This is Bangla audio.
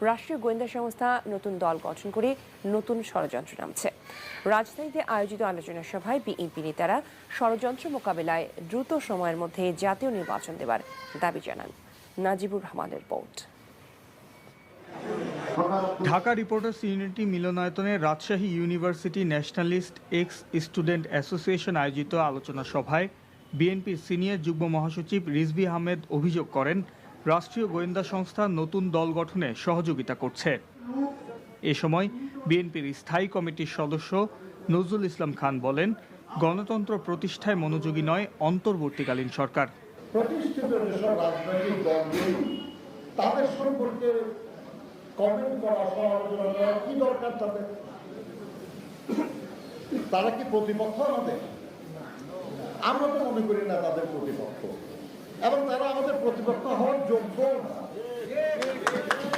রাষ্ট্রীয় গোয়েন্দা সংস্থা নতুন দল গঠন করে নতুন ষড়যন্ত্র নামছে। রাজধানীতে আয়োজিত আলোচনা সভায় বিএনপি নেতারা ষড়যন্ত্র মোকাবেলায় দ্রুত সময়ের মধ্যে জাতীয় নির্বাচন দেওয়ার দাবি জানান। নাজিবুর রহমানের রিপোর্ট। ঢাকা রিপোর্টার্স ইউনিটি মিলনায়তনে Rajshahi university nationalist ex student association আয়োজিত আলোচনা সভায় বিএনপির সিনিয়র যুগ্ম মহাসচিব রিজভী আহমেদ অভিযোগ করেন, রাষ্ট্রীয় গোয়েন্দা সংস্থা নতুন দল গঠনে সহযোগিতা করছে। এ সময় বিএনপির স্থায়ী কমিটির সদস্য নজরুল ইসলাম খান বলেন, গণতন্ত্র প্রতিষ্ঠায় মনোযোগী নয় অন্তর্বর্তীকালীন সরকার। প্রতিষ্ঠিত যেসব রাজনৈতিক দলগুলি তাদের সম্পর্কে কমেন্ট করা, সমালোচনা করা কি দরকার তাদের? তারা কি প্রতিপক্ষ আমাদের? আমরা তো মনে করি না তাদের প্রতিপক্ষ, এবং তারা আমাদের প্রতিপক্ষ হওয়ার যোগ্য না।